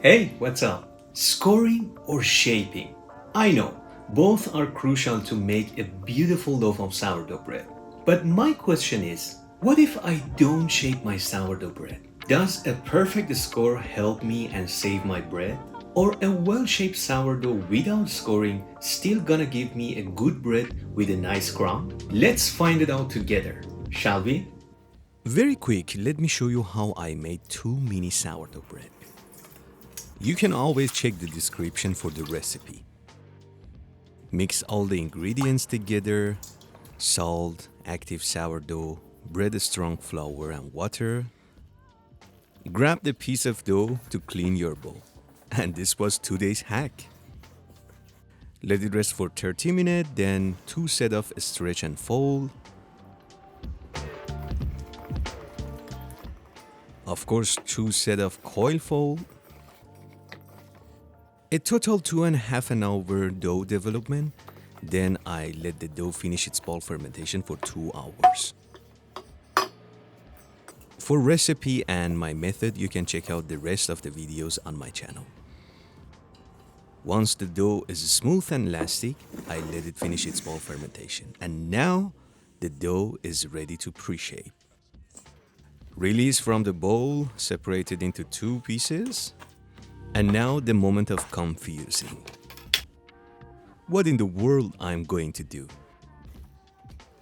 Hey, what's up? Scoring or shaping? I know, both are crucial to make a beautiful loaf of sourdough bread. But my question is, what if I don't shape my sourdough bread? Does a perfect score help me and save my bread? Or a well-shaped sourdough without scoring still gonna give me a good bread with a nice crumb? Let's find it out together, shall we? Very quick, let me show you how I made two mini sourdough bread. You can always check the description for the recipe. Mix all the ingredients together: salt, active sourdough, bread strong flour and water. Grab the piece of dough to clean your bowl. And this was today's hack. Let it rest for 30 minutes, then two set of stretch and fold. Of course, two set of coil fold. A total 2.5 hour dough development. Then I let the dough finish its ball fermentation for 2 hours. For recipe and my method, you can check out the rest of the videos on my channel. Once the dough is smooth and elastic, I let it finish its ball fermentation. And now the dough is ready to pre-shape. Release from the bowl, separate it into two pieces. And now the moment of confusing. What in the world I'm going to do?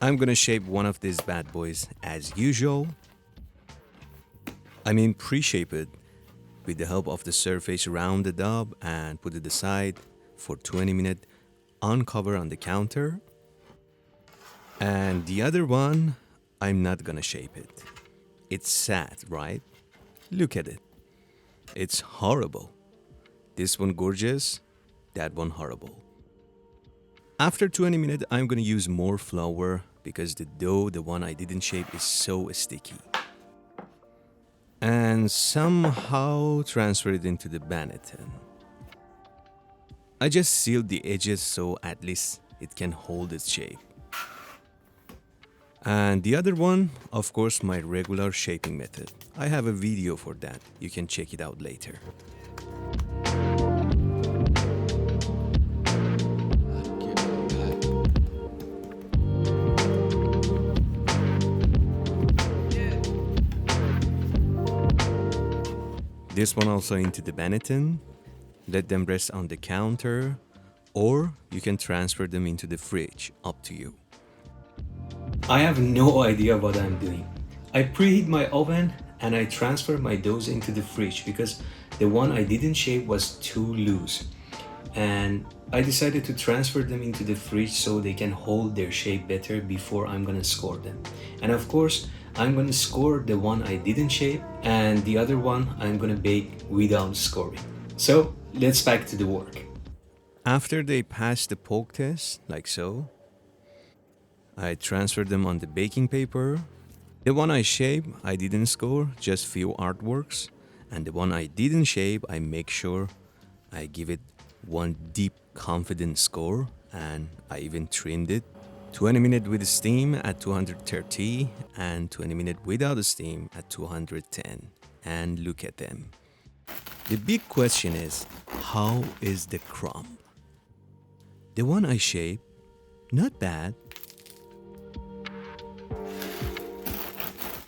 I'm gonna shape one of these bad boys as usual. Pre-shape it with the help of the surface, round it up and put it aside for 20 minutes, uncover on the counter. And the other one, I'm not gonna shape it. It's sad, right? Look at it. It's horrible. This one gorgeous, that one horrible. After 20 minutes, I'm gonna use more flour because the dough, the one I didn't shape, is so sticky. And somehow transfer it into the Benetton. I just sealed the edges so at least it can hold its shape. And the other one, of course, my regular shaping method. I have a video for that. You can check it out later. This one also into the Benetton. Let them rest on the counter, or you can transfer them into the fridge, up to you. I have no idea what I'm doing. I preheat my oven and I transfer my doughs into the fridge because the one I didn't shape was too loose. And I decided to transfer them into the fridge so they can hold their shape better before I'm gonna score them. And of course, I'm gonna score the one I didn't shape, and the other one I'm gonna bake without scoring. So let's back to the work. After they pass the poke test, like so, I transfer them on the baking paper. The one I shape, I didn't score, just few artworks. And the one I didn't shape, I make sure I give it one deep, confident score, and I even trimmed it. 20 minutes with steam at 230 and 20 minutes without steam at 210. And look at them. The big question is, how is the crumb? The one I shaped, not bad.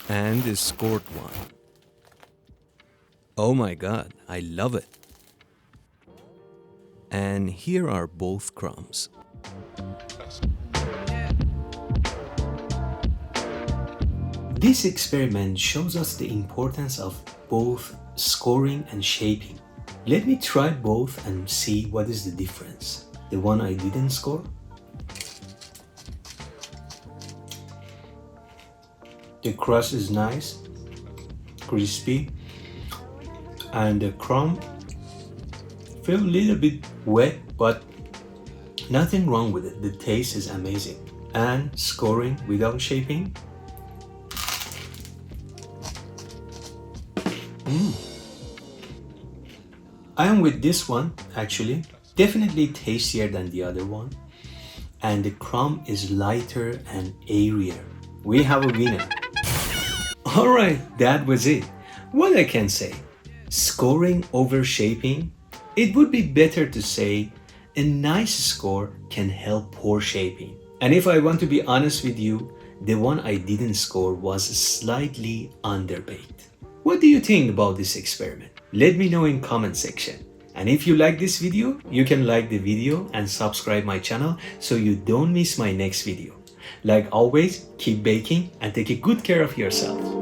And the scored one. Oh my god, I love it. And here are both crumbs. This experiment shows us the importance of both scoring and shaping. Let me try both and see what is the difference. The one I didn't score. The crust is nice, crispy, and the crumb feel a little bit wet, but nothing wrong with it. The taste is amazing. And scoring without shaping. I am with this one actually. Definitely tastier than the other one. And the crumb is lighter and airier. We have a winner. Alright, that was it. What I can say? Scoring over shaping? It would be better to say a nice score can help poor shaping. And if I want to be honest with you, the one I didn't score was slightly underbaked. What do you think about this experiment? Let me know in comment section. And if you like this video, you can like the video and subscribe my channel so you don't miss my next video. Like always, keep baking and take a good care of yourself.